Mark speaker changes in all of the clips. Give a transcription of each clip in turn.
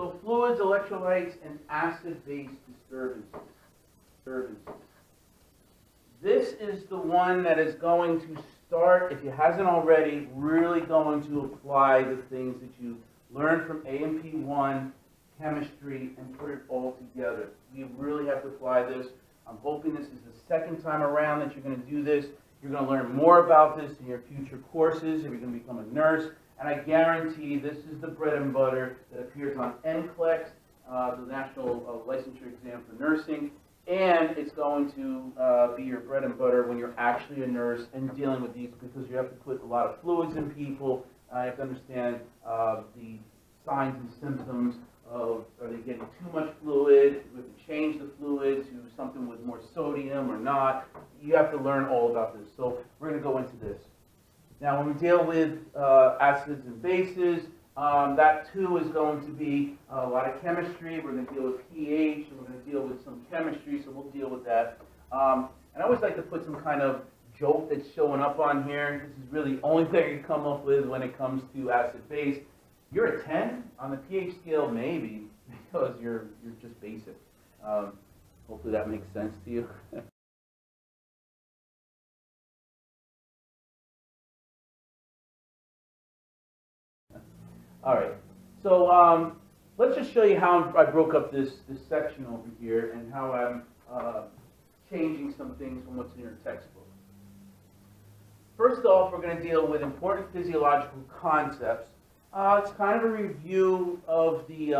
Speaker 1: So fluids, electrolytes, and acid-base disturbances. This is the one that is going to start, if it hasn't already, really going to apply the things that you learned from A&P1 chemistry and put it all together. You really have to apply this. I'm hoping this is the second time around that you're going to do this. You're going to learn more about this in your future courses if you're going to become a nurse. And I guarantee this is the bread and butter that appears on NCLEX, the National Licensure Exam for Nursing. And it's going to be your bread and butter when you're actually a nurse and dealing with these, because you have to put a lot of fluids in people. You have to understand the signs and symptoms of, are they getting too much fluid? We have to change the fluid to something with more sodium or not. You have to learn all about this. So we're going to go into this. Now, when we deal with acids and bases, that too is going to be a lot of chemistry. We're going to deal with pH, and we're going to deal with some chemistry, so we'll deal with that. And I always like to put some kind of joke that's showing up on here. This is really the only thing you come up with when it comes to acid-base. You're a 10 on the pH scale, maybe, because you're just basic. Hopefully that makes sense to you. All right, so let's just show you how I broke up this section over here and how I'm changing some things from what's in your textbook. First off, we're going to deal with important physiological concepts. It's kind of a review of the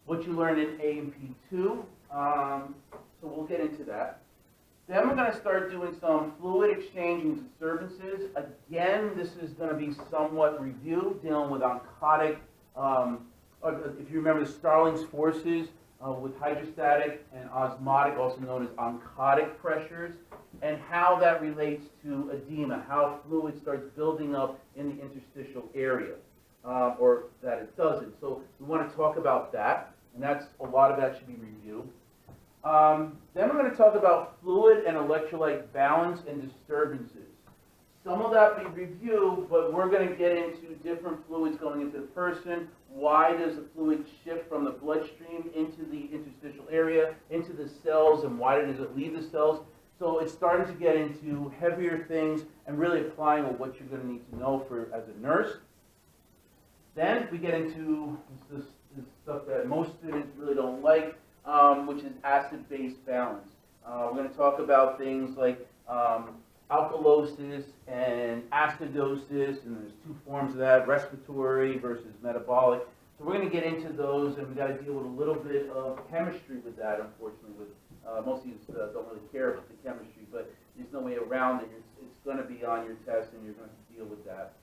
Speaker 1: what you learned in A&P2, so we'll get into that. Then we're going to start doing some fluid exchange and disturbances. Again, this is going to be somewhat review, dealing with oncotic, if you remember the Starling's forces with hydrostatic and osmotic, also known as oncotic pressures, and how that relates to edema, how fluid starts building up in the interstitial area, or that it doesn't. So we want to talk about that, and that's a lot of that should be reviewed. Then we're going to talk about fluid and electrolyte balance and disturbances. Some of that we review, but we're going to get into different fluids going into the person. Why does the fluid shift from the bloodstream into the interstitial area, into the cells, and why does it leave the cells? So it's starting to get into heavier things and really applying what you're going to need to know for as a nurse. Then we get into this stuff that most students really don't like, which is acid-base balance. We're going to talk about things like alkalosis and acidosis, and there's two forms of that, respiratory versus metabolic. So we're going to get into those, and we've got to deal with a little bit of chemistry with that, unfortunately. Most of you don't really care about the chemistry, but there's no way around it. It's going to be on your test, and you're going to deal with that.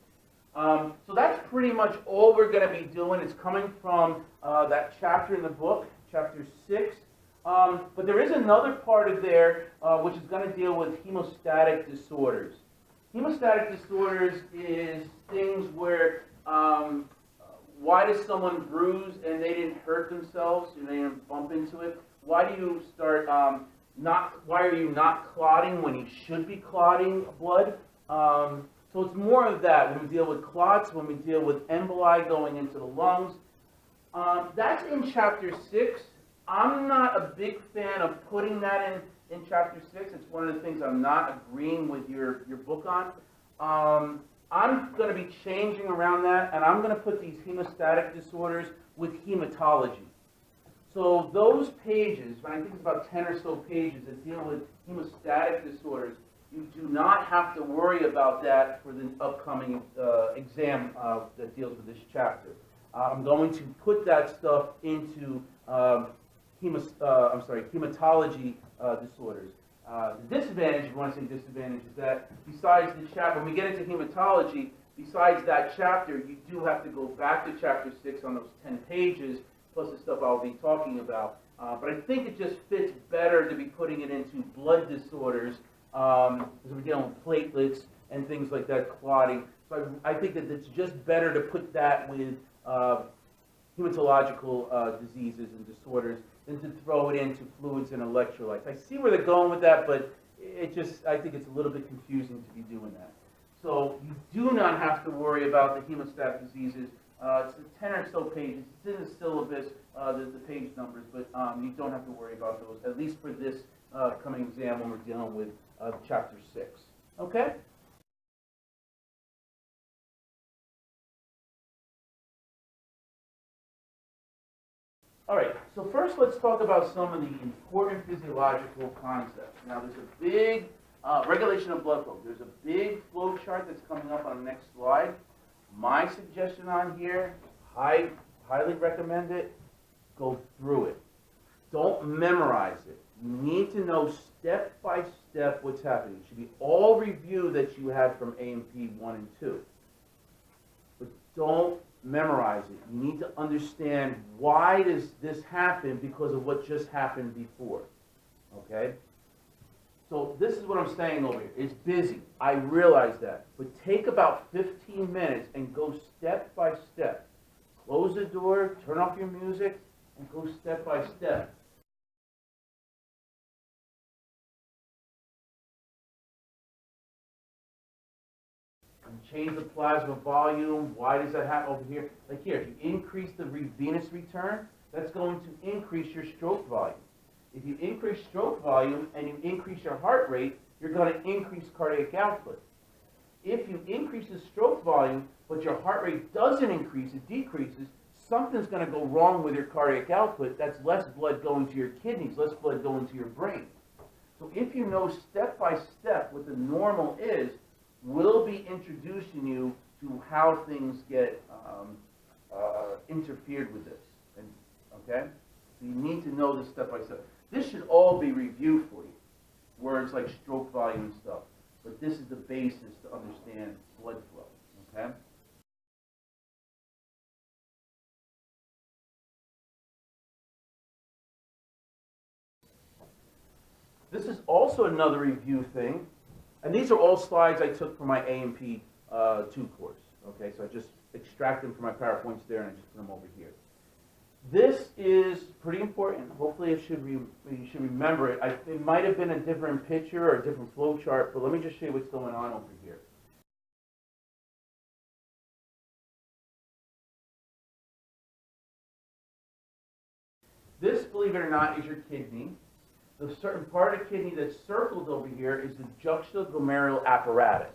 Speaker 1: So that's pretty much all we're going to be doing. It's coming from that chapter in the book, chapter 6. But there is another part of there which is going to deal with hemostatic disorders. Hemostatic disorders is things where why does someone bruise and they didn't hurt themselves, and they didn't bump into it? Why do you start why are you not clotting when you should be clotting blood? So it's more of that when we deal with clots, when we deal with emboli going into the lungs. That's in chapter 6. I'm not a big fan of putting that in chapter 6. It's one of the things I'm not agreeing with your book on. I'm going to be changing around that, and I'm going to put these hemostatic disorders with hematology. So those pages, when I think it's about 10 or so pages that deal with hemostatic disorders, you do not have to worry about that for the upcoming exam that deals with this chapter. I'm going to put that stuff into hematology disorders. The disadvantage, if you want to say disadvantage, is that besides the chapter, when we get into hematology, besides that chapter, you do have to go back to chapter 6 on those 10 pages, plus the stuff I'll be talking about. But I think it just fits better to be putting it into blood disorders, because we're dealing with platelets and things like that, clotting. So I think that it's just better to put that with hematological diseases and disorders than to throw it into fluids and electrolytes. I see where they're going with that, but I think it's a little bit confusing to be doing that. So you do not have to worry about the hemostatic diseases It's 10 or so pages. It's in the syllabus, the page numbers, but you don't have to worry about those, at least for this coming exam when we're dealing with chapter 6. Okay? All right, so first let's talk about some of the important physiological concepts. Now there's a big regulation of blood flow. There's a big flow chart that's coming up on the next slide. My suggestion on here, highly recommend it, go through it. Don't memorize it. You need to know step by step what's happening. It should be all review that you had from A&P 1 and 2. But don't memorize it. You need to understand why does this happen because of what just happened before. Okay? So this is what I'm saying over here. It's busy. I realize that. But take about 15 minutes and go step by step. Close the door, turn off your music, and go step by step. And change the plasma volume. Why does that happen over here? Like here, if you increase the venous return, that's going to increase your stroke volume. If you increase stroke volume and you increase your heart rate, you're going to increase cardiac output. If you increase the stroke volume, but your heart rate doesn't increase, it decreases, something's going to go wrong with your cardiac output. That's less blood going to your kidneys, less blood going to your brain. So if you know step by step what the normal is, we'll be introducing you to how things get interfered with this. And, okay? So you need to know this step by step. This should all be reviewed for you, words like stroke volume and stuff. But this is the basis to understand blood flow, okay? This is also another review thing. And these are all slides I took from my A&P 2 course, okay? So I just extract them from my PowerPoints there and I just put them over here. This is pretty important. Hopefully you should remember it. It might have been a different picture or a different flow chart, but let me just show you what's going on over here. This, believe it or not, is your kidney. The certain part of the kidney that's circled over here is the juxtaglomerular apparatus.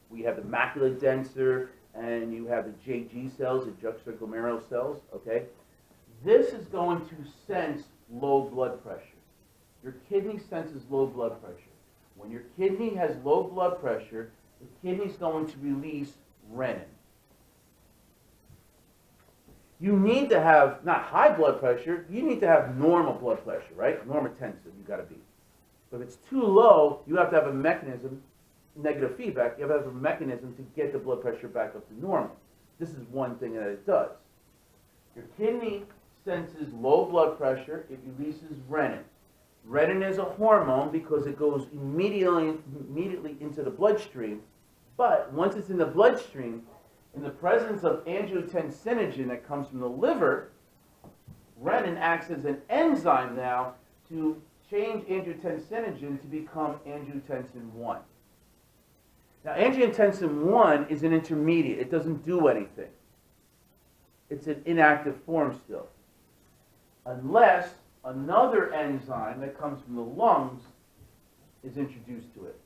Speaker 1: We have the macula densa, and you have the JG cells, the juxtaglomerular cells, okay? This is going to sense low blood pressure. Your kidney senses low blood pressure. When your kidney has low blood pressure, the kidney's going to release renin. You need to have, not high blood pressure, you need to have normal blood pressure, right? Normotensive, you got to be. But if it's too low, you have to have a mechanism, negative feedback, you have to have a mechanism to get the blood pressure back up to normal. This is one thing that it does. Your kidney senses low blood pressure, it releases renin. Renin is a hormone because it goes immediately into the bloodstream, but once it's in the bloodstream, in the presence of angiotensinogen that comes from the liver, renin acts as an enzyme now to change angiotensinogen to become angiotensin 1. Now, angiotensin 1 is an intermediate. It doesn't do anything. It's an inactive form still. Unless another enzyme that comes from the lungs is introduced to it.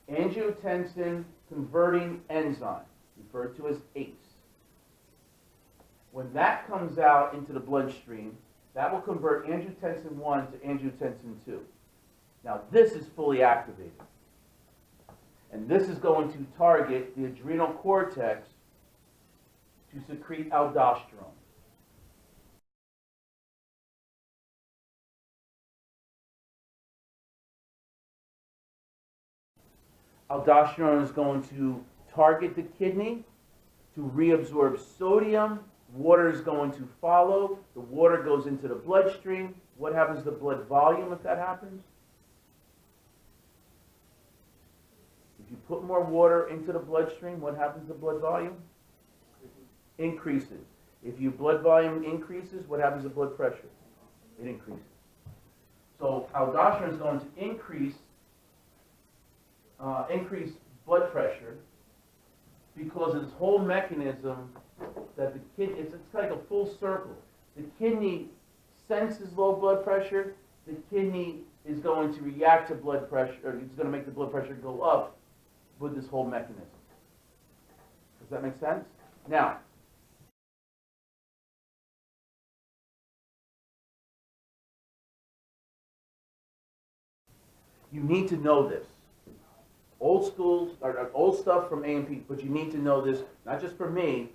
Speaker 1: Angiotensin converting enzyme, referred to as ACE. When that comes out into the bloodstream, that will convert angiotensin 1 to angiotensin 2. Now this is fully activated. And this is going to target the adrenal cortex to secrete aldosterone. Aldosterone is going to target the kidney to reabsorb sodium. Water is going to follow. The water goes into the bloodstream. What happens to the blood volume if that happens? If you put more water into the bloodstream, what happens to blood volume? Increases. If your blood volume increases, what happens to blood pressure? It increases. So aldosterone is going to increase blood pressure because its whole mechanism that the kidney, it's like a full circle. The kidney senses low blood pressure. The kidney is going to react to blood pressure, or it's going to make the blood pressure go up with this whole mechanism. Does that make sense? Now, you need to know this. Old schools, or old stuff from A&P, but you need to know this, not just for me,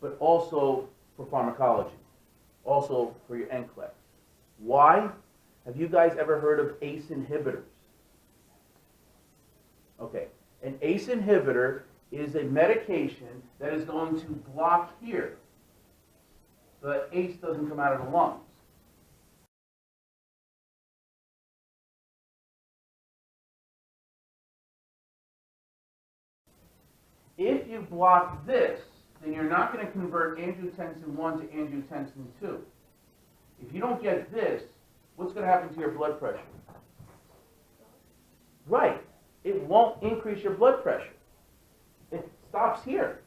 Speaker 1: but also for pharmacology, also for your NCLEX. Why? Have you guys ever heard of ACE inhibitors? Okay, an ACE inhibitor is a medication that is going to block here. The ACE doesn't come out of the lungs. If you block this, then you're not going to convert angiotensin 1 to angiotensin 2. If you don't get this, what's going to happen to your blood pressure? Right. It won't increase your blood pressure. It stops here.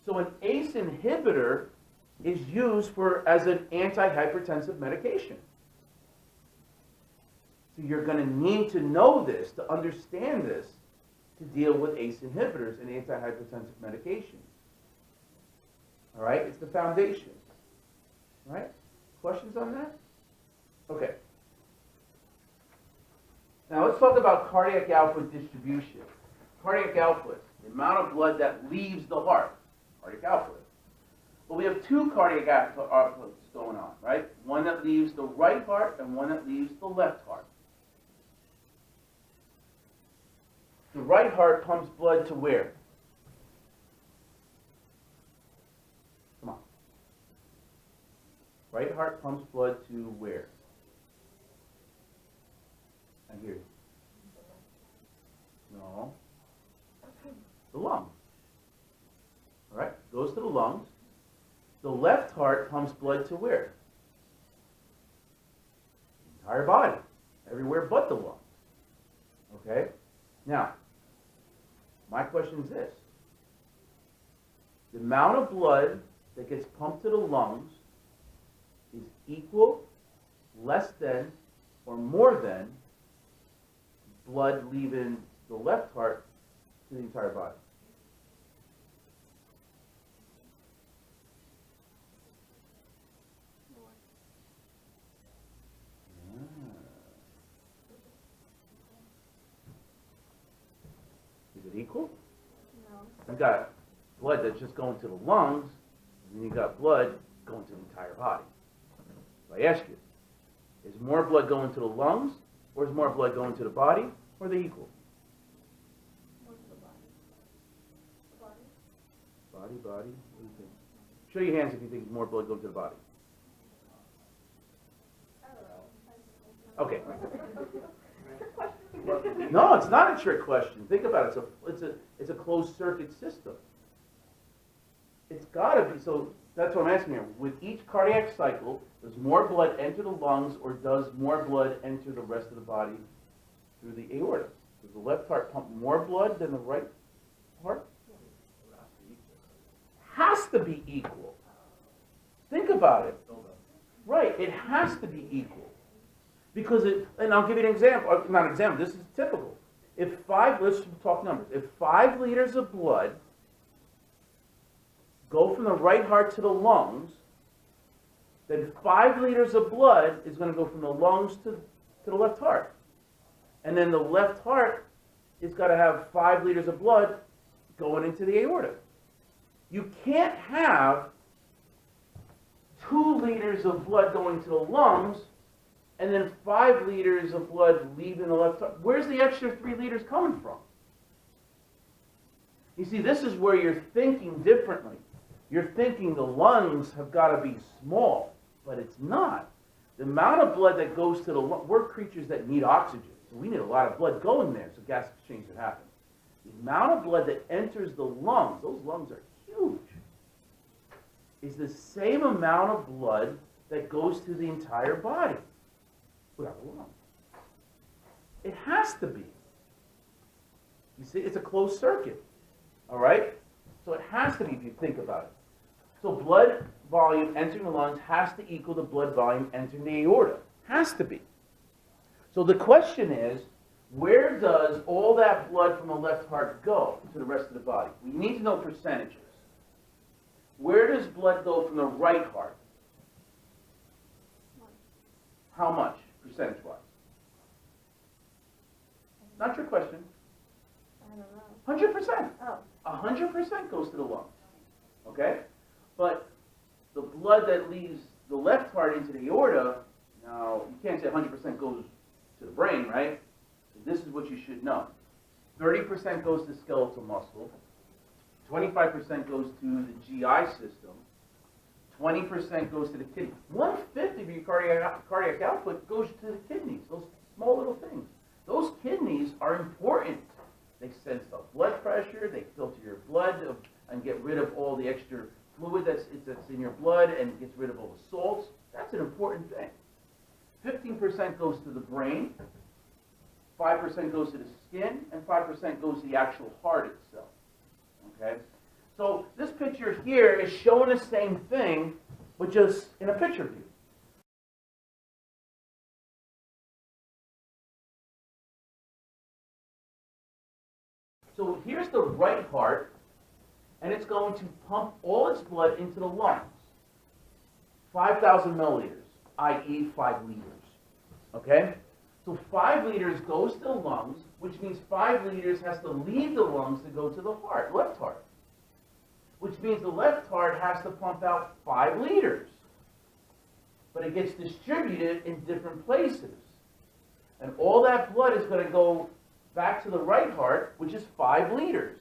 Speaker 1: So an ACE inhibitor is used as an antihypertensive medication. So you're going to need to know this, to understand this, to deal with ACE inhibitors and antihypertensive medications. All right? It's the foundation. All right? Questions on that? Okay. Now let's talk about cardiac output distribution. Cardiac output, the amount of blood that leaves the heart, cardiac output. But we have two cardiac outputs going on, right? One that leaves the right heart and one that leaves the left heart. The right heart pumps blood to where? Come on. Right heart pumps blood to where? I hear you. No. The lungs. All right, goes to the lungs. The left heart pumps blood to where? The entire body. Everywhere but the lungs. Okay? Now, my question is this. The amount of blood that gets pumped to the lungs is equal, less than, or more than blood leaving the left heart to the entire body. Is it equal?
Speaker 2: No.
Speaker 1: You got blood that's just going to the lungs, and then you got blood going to the entire body. So I ask you, is more blood going to the lungs, or is more blood going to the body, or are they equal?
Speaker 2: More to the body. The body?
Speaker 1: Body, body, what do you think? Show your hands if you think more blood going to the body.
Speaker 2: I don't know.
Speaker 1: Okay.
Speaker 2: Trick question.
Speaker 1: No, it's not a trick question. Think about it. It's a closed circuit system. It's got to be. So that's what I'm asking here. With each cardiac cycle, does more blood enter the lungs, or does more blood enter the rest of the body through the aorta? Does the left heart pump more blood than the right heart? Has to be equal. Think about it. Right, it has to be equal. Because and I'll give you an example, not an example, this is typical. Let's talk numbers. If 5 liters of blood go from the right heart to the lungs, then 5 liters of blood is going to go from the lungs to the left heart. And then the left heart is got to have 5 liters of blood going into the aorta. You can't have 2 liters of blood going to the lungs and then 5 liters of blood leaving the left heart. Where's the extra 3 liters coming from? You see, this is where you're thinking differently. You're thinking the lungs have got to be small, but it's not. The amount of blood that goes to the lungs, we're creatures that need oxygen, so we need a lot of blood going there so gas exchange can happen. The amount of blood that enters the lungs, those lungs are huge, is the same amount of blood that goes to the entire body without a lung. It has to be. You see, it's a closed circuit. All right? So it has to be, if you think about it. So blood volume entering the lungs has to equal the blood volume entering the aorta. Has to be. So the question is, where does all that blood from the left heart go to the rest of the body? We need to know percentages. Where does blood go from the right heart? How much, percentage-wise? Not your question.
Speaker 2: I don't know.
Speaker 1: 100%.
Speaker 2: Oh.
Speaker 1: 100% goes to the lungs. Okay? But the blood that leaves the left heart into the aorta, now, you can't say 100% goes to the brain, right? So this is what you should know. 30% goes to skeletal muscle. 25% goes to the GI system. 20% goes to the kidney. 1/5 of your cardiac output goes to the kidneys, those small little things. Those kidneys are important. They sense the blood pressure, they filter your blood and get rid of all the extra fluid that's in your blood and gets rid of all the salts. That's an important thing. 15% goes to the brain, 5% goes to the skin, and 5% goes to the actual heart itself. Okay? So this picture here is showing the same thing, but just in a picture view. So here's the right heart, and it's going to pump all its blood into the lungs. 5,000 milliliters, i.e. 5 liters. Okay? So 5 liters goes to the lungs, which means 5 liters has to leave the lungs to go to the heart, left heart. Which means the left heart has to pump out 5 liters. But it gets distributed in different places. And all that blood is going to go back to the right heart, which is 5 liters.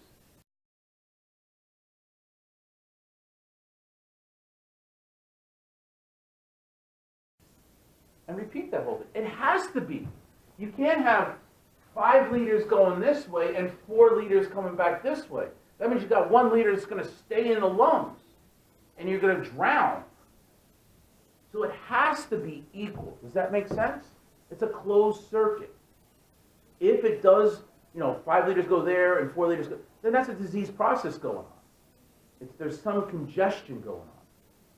Speaker 1: And repeat that whole thing. It has to be. You can't have 5 liters going this way and 4 liters coming back this way. That means you've got 1 liter that's going to stay in the lungs, and you're going to drown. So it has to be equal. Does that make sense? It's a closed circuit. If it does, 5 liters go there and 4 liters go, then that's a disease process going on. There's some congestion going on.